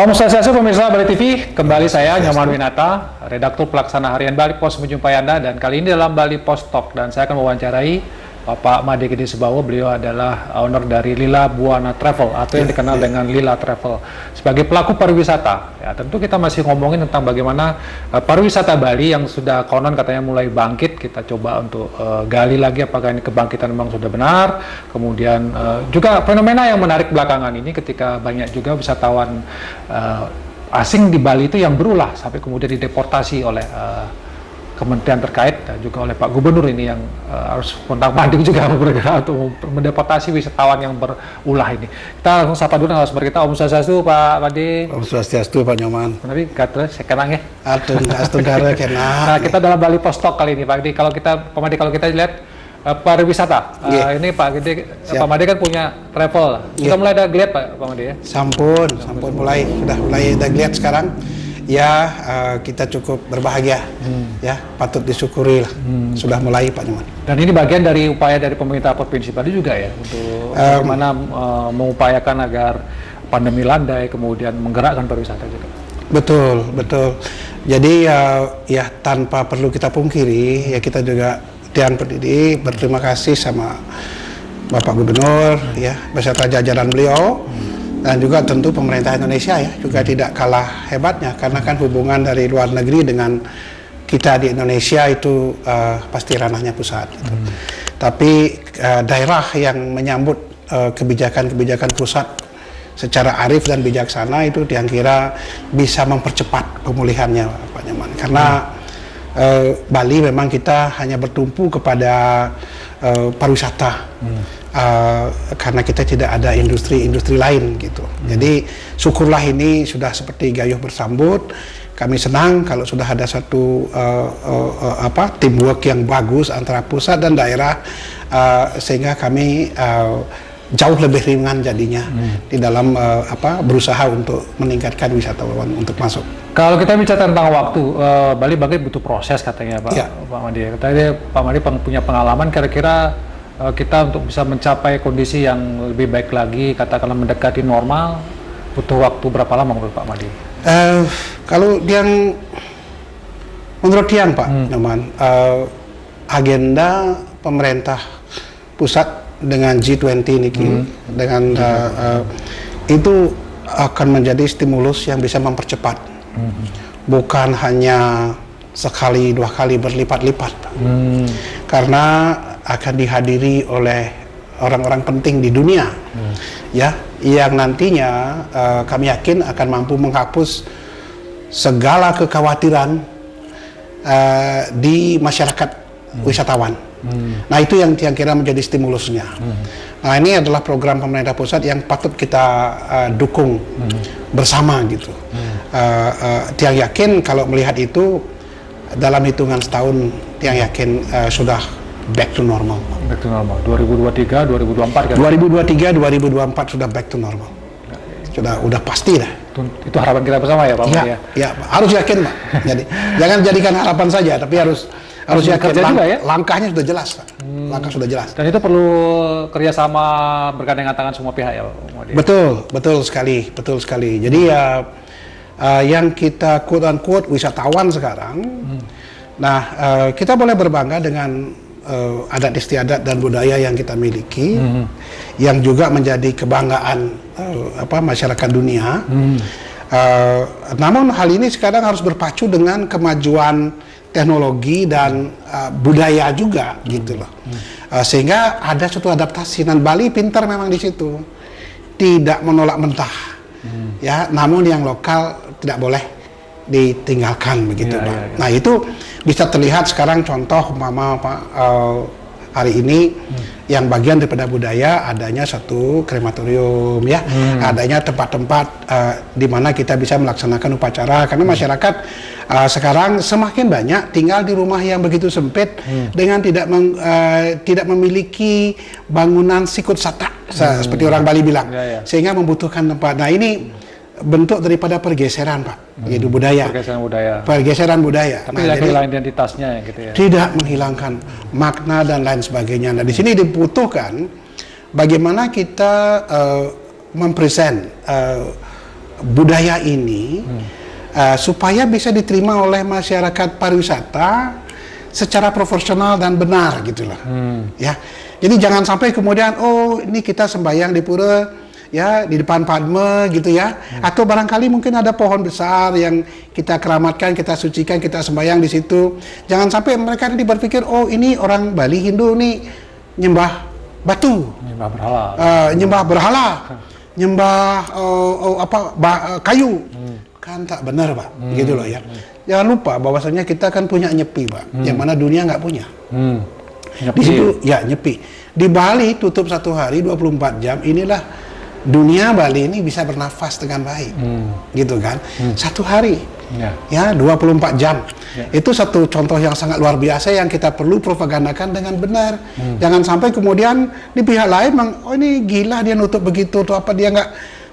Om Swastiastu pemirsa Bali TV, kembali saya Nyoman Winata, redaktur pelaksana harian Bali Pos menjumpai Anda, dan kali ini dalam Bali Pos Talk, dan saya akan mewawancarai Bapak Made Gede Subawo. Beliau adalah owner dari Lila Buana Travel atau yang dikenal dengan Lila Travel sebagai pelaku pariwisata. Ya, tentu kita masih ngomongin tentang bagaimana pariwisata Bali yang sudah konon katanya mulai bangkit. Kita coba untuk gali lagi apakah ini kebangkitan memang sudah benar. Kemudian juga fenomena yang menarik belakangan ini ketika banyak juga wisatawan asing di Bali itu yang berulah sampai kemudian dideportasi oleh kementerian terkait dan juga oleh Pak Gubernur ini yang harus kontang-panting juga bergerak untuk mendeportasi wisatawan yang berulah ini. Kita langsung sapa dulu narasumber kita. Om Swastiastu Pak Made. Om Swastiastu Pak Nyoman. Tapi kata saya kenang ya. Atung kare kena. Nah, kita dalam Bali Pos Talk kali ini Pak Made. Kalau kita lihat pariwisata, ini Pak Gede, Pak Made kan punya travel. Kita mulai ada geliat Pak Made ya. Sampun sudah mulai ada geliat sekarang. Ya, kita cukup berbahagia, ya, patut disyukuri lah, sudah mulai Pak Nyoman. Dan ini bagian dari upaya dari pemerintah Provinsi Bali juga ya, untuk bagaimana mengupayakan agar pandemi landai, kemudian menggerakkan pariwisata juga. Betul. Jadi ya tanpa perlu kita pungkiri, ya kita juga Dian Pendidi berterima kasih sama Bapak Gubernur, ya, beserta jajaran beliau. Dan juga tentu pemerintah Indonesia ya juga tidak kalah hebatnya, karena kan hubungan dari luar negeri dengan kita di Indonesia itu pasti ranahnya pusat gitu. Tapi daerah yang menyambut kebijakan-kebijakan pusat secara arif dan bijaksana itu yang kira bisa mempercepat pemulihannya Pak Nyoman, karena Bali memang kita hanya bertumpu kepada pariwisata. Karena kita tidak ada industri lain gitu. Jadi syukurlah ini sudah seperti gayuh bersambut. Kami senang kalau sudah ada satu teamwork yang bagus antara pusat dan daerah, sehingga kami jauh lebih ringan jadinya di dalam berusaha untuk meningkatkan wisatawan untuk masuk. Kalau kita bicara tentang waktu, Bali bangkit butuh proses katanya Pak Made. Katanya Pak Made punya pengalaman, kira-kira kita untuk bisa mencapai kondisi yang lebih baik lagi, katakanlah mendekati normal, butuh waktu berapa lama menurut Pak Made? Kalau yang menurut Tian Pak Nyoman, agenda pemerintah pusat dengan G20 ini dengan itu akan menjadi stimulus yang bisa mempercepat, bukan hanya sekali dua kali berlipat-lipat, karena akan dihadiri oleh orang-orang penting di dunia, ya, yang nantinya kami yakin akan mampu menghapus segala kekhawatiran di masyarakat wisatawan. Nah, itu yang kira menjadi stimulusnya. Nah, ini adalah program pemerintah pusat yang patut kita dukung bersama gitu. Tiang yakin kalau melihat itu dalam hitungan setahun, Tiang yakin sudah back to normal. Back to normal. 2023, 2024 kan? 2023, 2024 sudah back to normal. Udah pasti dah. Itu harapan kita bersama ya Pak Made ya? Ya, harus yakin Pak. Jadi jangan jadikan harapan saja, tapi harus yakin juga, ya? Langkahnya sudah jelas Pak. Langkah sudah jelas. Dan itu perlu kerjasama bergandengan tangan semua pihak ya Pak Made? Betul sekali. Jadi yang kita quote unquote wisatawan sekarang, nah kita boleh berbangga dengan adat istiadat dan budaya yang kita miliki, yang juga menjadi kebanggaan masyarakat dunia. Namun hal ini sekarang harus berpacu dengan kemajuan teknologi dan budaya juga gitu loh. Sehingga ada suatu adaptasi, dan Bali pintar memang di situ, tidak menolak mentah, ya, namun yang lokal tidak boleh ditinggalkan begitu Pak. Nah, itu bisa terlihat sekarang contoh hari ini yang bagian daripada budaya adanya satu krematorium, ya, adanya tempat-tempat di mana kita bisa melaksanakan upacara, karena masyarakat sekarang semakin banyak tinggal di rumah yang begitu sempit dengan tidak memiliki bangunan sikut sata seperti orang Bali bilang, sehingga membutuhkan tempat. Nah, ini bentuk daripada pergeseran Pak, yaitu budaya. Pergeseran budaya. Tapi tidak kehilangan identitasnya gitu ya. Tidak menghilangkan makna dan lain sebagainya. Nah, di sini dibutuhkan bagaimana kita mempresent budaya ini supaya bisa diterima oleh masyarakat pariwisata secara profesional dan benar gitu loh. Ya. Jadi jangan sampai kemudian oh ini kita sembahyang di pura ya di depan padme gitu ya, atau barangkali mungkin ada pohon besar yang kita keramatkan, kita sucikan, kita sembahyang di situ. Jangan sampai mereka nanti berpikir oh ini orang Bali Hindu nih nyembah batu, Nyembah berhala. nyembah berhala, nyembah kayu. Kan tak benar Pak, gitu loh ya. Jangan lupa bahwasanya kita kan punya nyepi Pak, yang mana dunia nggak punya. Nyepi. Di situ ya nyepi. Di Bali tutup 1 hari 24 jam. Inilah dunia Bali ini bisa bernafas dengan baik, gitu kan? 1 hari, ya 24 jam. Itu satu contoh yang sangat luar biasa yang kita perlu propagandakan dengan benar. Jangan sampai kemudian di pihak lain, oh ini gila dia nutup begitu atau apa, dia nggak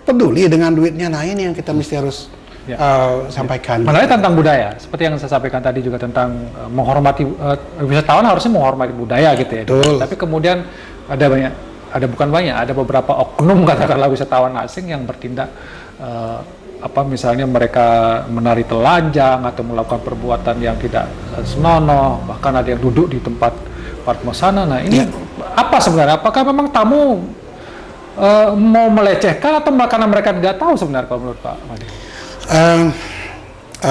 peduli dengan duitnya. Nah ini yang kita mesti harus sampaikan. Menarik tentang budaya, seperti yang saya sampaikan tadi juga tentang menghormati wisatawan harusnya menghormati budaya gitu ya. Betul. Tapi kemudian ada beberapa oknum katakanlah wisatawan asing yang bertindak misalnya mereka menari telanjang atau melakukan perbuatan yang tidak senonoh, bahkan ada yang duduk di tempat sana. Nah ini apa sebenarnya? Apakah memang tamu mau melecehkan atau karena mereka tidak tahu sebenarnya kalau menurut Pak Made?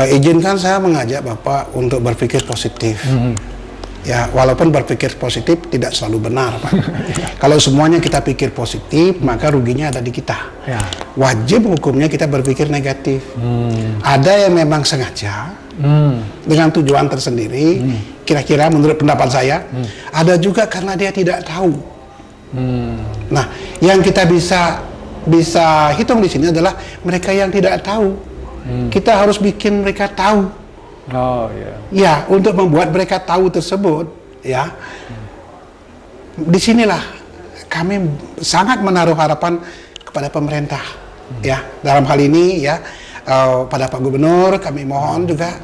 Izinkan saya mengajak Bapak untuk berpikir positif. Ya, walaupun berpikir positif tidak selalu benar, Pak. Kalau semuanya kita pikir positif, maka ruginya ada di kita. Wajib hukumnya kita berpikir negatif. Ada yang memang sengaja dengan tujuan tersendiri, kira-kira menurut pendapat saya. Ada juga karena dia tidak tahu. Nah, yang kita bisa hitung di sini adalah mereka yang tidak tahu. Kita harus bikin mereka tahu. Ya, untuk membuat mereka tahu tersebut, ya. Disinilah kami sangat menaruh harapan kepada pemerintah, ya. Dalam hal ini, ya, pada Pak Gubernur kami mohon juga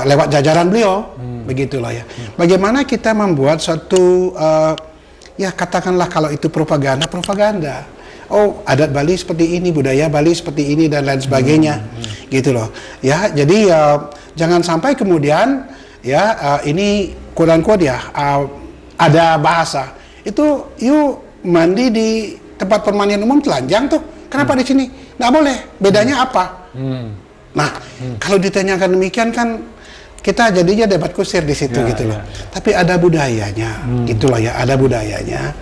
lewat jajaran beliau, begitulah ya. Bagaimana kita membuat suatu, ya katakanlah kalau itu propaganda. Oh, adat Bali seperti ini, budaya Bali seperti ini dan lain sebagainya, gitu loh. Ya, jadi jangan sampai kemudian ya ini quote-unquote ya ada bahasa itu yuk mandi di tempat permandian umum telanjang tuh. Kenapa di sini nggak boleh? Bedanya apa? Nah, kalau ditanyakan demikian kan kita jadinya debat kusir di situ gitu loh. Tapi ada budayanya, itulah ya, ada budayanya.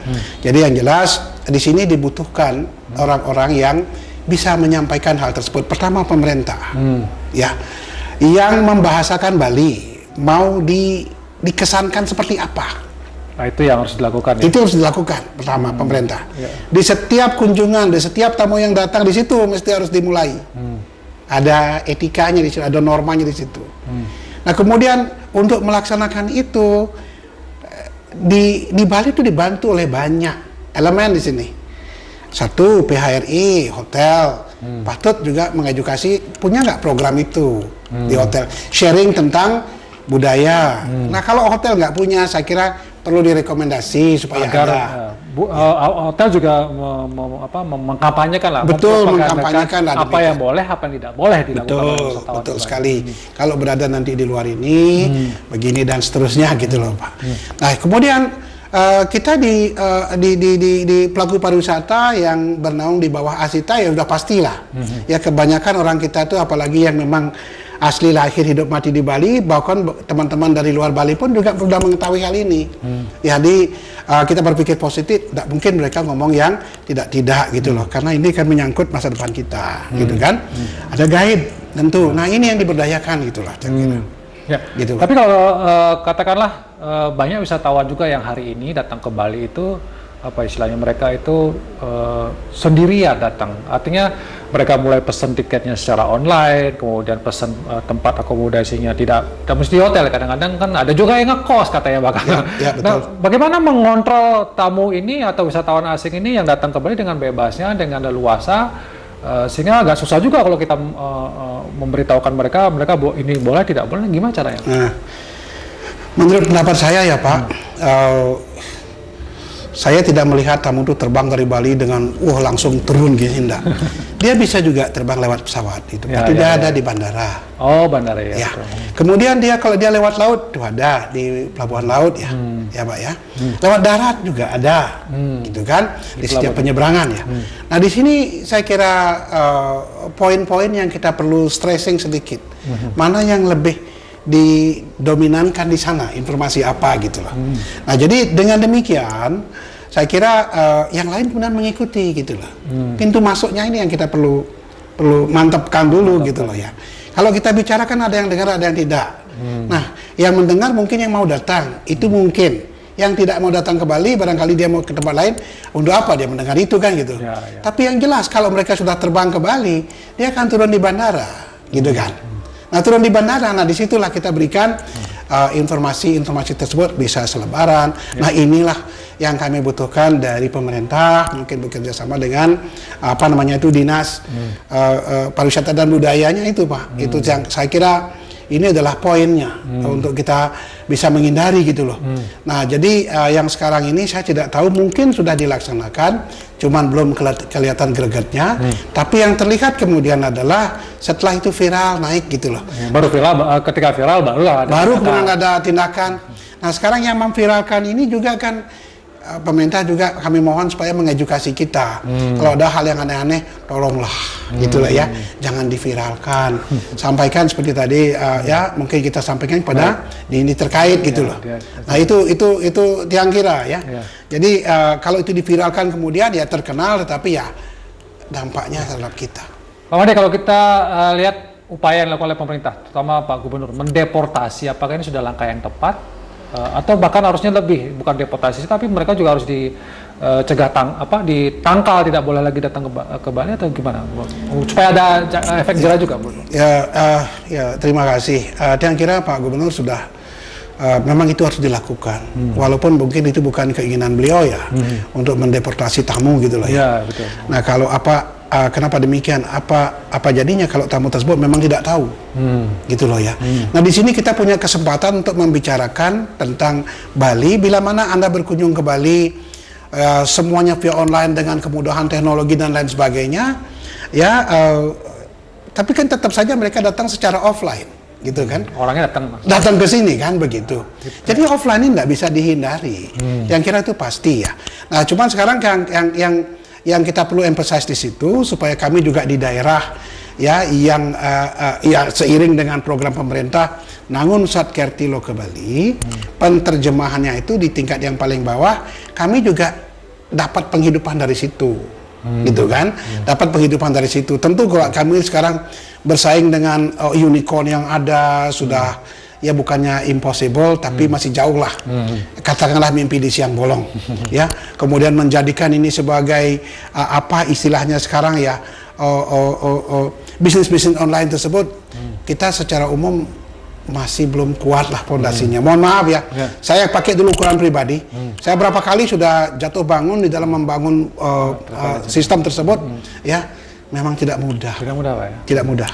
Jadi yang jelas di sini dibutuhkan orang-orang yang bisa menyampaikan hal tersebut. Pertama pemerintah, ya, yang membahasakan Bali mau dikesankan seperti apa. Nah itu yang harus dilakukan. Ya? Itu harus dilakukan pertama pemerintah. Di setiap kunjungan, di setiap tamu yang datang di situ mesti harus dimulai. Ada etikanya di situ, ada normanya di situ. Nah kemudian untuk melaksanakan itu di Bali itu dibantu oleh banyak elemen di sini. Satu, PHRI, hotel, patut juga mengedukasi, punya nggak program itu di hotel, sharing tentang budaya. Nah kalau hotel nggak punya, saya kira perlu direkomendasi supaya agar hotel juga mengkampanyekan lah. Betul, mengkampanyekan lah apa yang boleh, apa yang tidak boleh dilakukan. Betul sekali. Kalau berada nanti di luar ini, begini dan seterusnya gitu loh Pak. Nah kemudian kita di pelaku pariwisata yang bernaung di bawah Asita ya udah pastilah. Ya kebanyakan orang kita tuh apalagi yang memang asli lahir hidup mati di Bali, bahkan teman-teman dari luar Bali pun juga sudah mengetahui hal ini. Jadi kita berpikir positif, tidak mungkin mereka ngomong yang tidak gitu loh, karena ini kan menyangkut masa depan kita, gitu kan. Ada guide tentu. Nah ini yang diberdayakan gitulah. Ya. Gitu. Tapi kalau katakanlah banyak wisatawan juga yang hari ini datang ke Bali itu apa istilahnya mereka itu sendirian datang. Artinya mereka mulai pesan tiketnya secara online, kemudian pesan tempat akomodasinya tidak mesti hotel. Kadang-kadang kan ada juga yang ngekos katanya bahkan. Ya, betul. Nah, bagaimana mengontrol tamu ini atau wisatawan asing ini yang datang ke Bali dengan bebasnya, dengan leluasa, sehingga agak susah juga kalau kita memberitahukan mereka ini boleh tidak boleh, gimana caranya? Nah, menurut pendapat saya ya Pak, saya tidak melihat tamu itu terbang dari Bali dengan langsung turun gini, enggak. Dia bisa juga terbang lewat pesawat itu. Tapi dia ada di bandara. Oh, bandara ya. Ya. Kemudian kalau dia lewat laut tuh ada di pelabuhan laut ya. Ya, Pak ya. Lewat darat juga ada. Gitu kan? Di setiap penyeberangan ya. Nah, di sini saya kira poin-poin yang kita perlu stressing sedikit. Mana yang lebih didominankan di sana, informasi apa gitu loh. Nah, jadi dengan demikian saya kira yang lain kemudian mengikuti gitu loh. Pintu masuknya ini yang kita perlu mantapkan dulu gitu loh ya. Kalau kita bicara kan ada yang dengar, ada yang tidak. Nah, yang mendengar mungkin yang mau datang, itu mungkin. Yang tidak mau datang ke Bali, barangkali dia mau ke tempat lain, untuk apa dia mendengar itu kan gitu. Tapi yang jelas kalau mereka sudah terbang ke Bali, dia akan turun di bandara, gitu kan. Nah, turun di bandara, nah disitulah kita berikan informasi tersebut bisa selebaran. Nah, inilah yang kami butuhkan dari pemerintah, mungkin bekerja sama dengan dinas pariwisata dan budayanya itu, Pak. Itu yang saya kira ini adalah poinnya untuk kita bisa menghindari gitu loh. Nah, jadi yang sekarang ini saya tidak tahu, mungkin sudah dilaksanakan, cuman belum kelihatan gregetnya. Tapi yang terlihat kemudian adalah setelah itu viral naik gitu loh. Baru viral, ketika viral baru kemudian ada tindakan. Nah, sekarang yang memviralkan ini juga kan pemerintah juga kami mohon supaya mengedukasi kita. Kalau ada hal yang aneh-aneh, tolonglah, gitulah ya, jangan diviralkan. Sampaikan seperti tadi ya, mungkin kita sampaikan pada ini terkait gitu loh. Nah, itu yang kira ya. Jadi kalau itu diviralkan kemudian ya terkenal, tetapi ya dampaknya terhadap kita. Pak Made, kalau kita lihat upaya yang dilakukan oleh pemerintah, terutama Pak Gubernur, mendeportasi, apakah ini sudah langkah yang tepat? Atau bahkan harusnya lebih, bukan deportasi, tapi mereka juga harus dicegah ditangkal, tidak boleh lagi datang ke Bali, atau gimana, supaya ada efek jerah juga, Bu? Ya, terima kasih. Yang kira Pak Gubernur sudah memang itu harus dilakukan, walaupun mungkin itu bukan keinginan beliau ya, untuk mendeportasi tamu gitu loh ya. Betul. Nah, kalau kenapa demikian? Apa jadinya kalau tamu tersebut memang tidak tahu, gitu loh ya. Nah, di sini kita punya kesempatan untuk membicarakan tentang Bali. Bila mana Anda berkunjung ke Bali, semuanya via online dengan kemudahan teknologi dan lain sebagainya, ya. Tapi kan tetap saja mereka datang secara offline, gitu kan? Orangnya datang ke sini kan begitu. Jadi offline ini nggak bisa dihindari. Yang kira itu pasti ya. Nah, cuman sekarang yang kita perlu emphasize di situ supaya kami juga di daerah ya yang ya seiring dengan program pemerintah Nangun Satkertilo ke Bali, penterjemahannya itu di tingkat yang paling bawah, kami juga dapat penghidupan dari situ, gitu kan? Dapat penghidupan dari situ. Tentu kalau kami sekarang bersaing dengan unicorn yang ada sudah ya bukannya impossible, tapi masih jauh lah. Katakanlah mimpi di siang bolong. Ya, kemudian menjadikan ini sebagai apa istilahnya sekarang ya, bisnis online tersebut, kita secara umum masih belum kuat lah fondasinya. Mohon maaf ya, saya pakai dulu ukuran pribadi. Saya berapa kali sudah jatuh bangun di dalam membangun sistem tersebut, ya memang tidak mudah. Tidak mudah, Pak ya? Tidak mudah.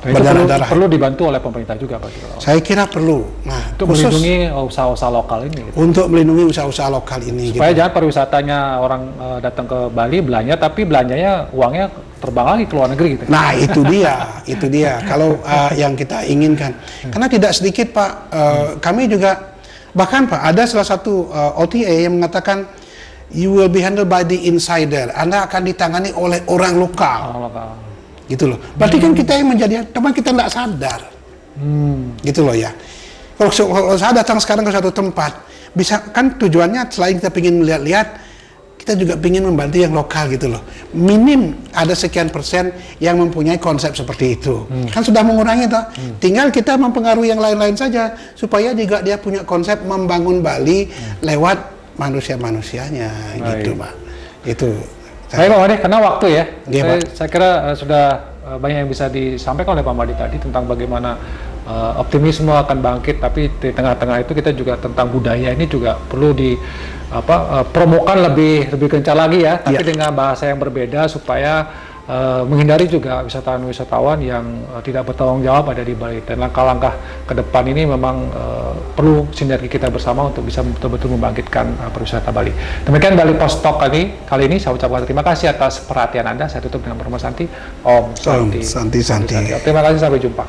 Perlu dibantu oleh pemerintah juga, Pak? Saya kira perlu. Nah, untuk melindungi usaha-usaha lokal ini. Gitu. Untuk melindungi usaha-usaha lokal ini. Supaya jangan pariwisatanya orang datang ke Bali belanja, tapi belanjanya uangnya terbang lagi ke luar negeri gitu. Nah, itu dia. Kalau yang kita inginkan. Karena tidak sedikit, Pak, kami juga, bahkan Pak, ada salah satu OTA yang mengatakan, you will be handled by the insider. Anda akan ditangani oleh orang lokal. Gitu loh. Berarti kan kita yang menjadi teman, kita nggak sadar. Gitu loh ya. Kalau saya datang sekarang ke satu tempat, bisa kan tujuannya selain kita ingin melihat-lihat, kita juga ingin membantu yang lokal gitu loh. Minim ada sekian persen yang mempunyai konsep seperti itu. Kan sudah mengurangi toh. Tinggal kita mempengaruhi yang lain-lain saja supaya juga dia punya konsep membangun Bali lewat manusia-manusianya gitu, Pak. Itu. Baik, Pak Made, karena waktu ya, saya kira sudah banyak yang bisa disampaikan oleh Pak Made tadi tentang bagaimana optimisme akan bangkit, tapi di tengah-tengah itu kita juga tentang budaya ini juga perlu promokan lebih kencang lagi ya, tapi dengan bahasa yang berbeda supaya menghindari juga wisatawan-wisatawan yang tidak bertanggung jawab ada di Bali. Dan langkah-langkah ke depan ini memang perlu sinergi kita bersama untuk bisa betul-betul membangkitkan pariwisata Bali. Demikian Bali Post Talk kali ini. Saya ucapkan terima kasih atas perhatian Anda. Saya tutup dengan Perma Santi. Om Santi. Santi. Terima kasih, sampai jumpa.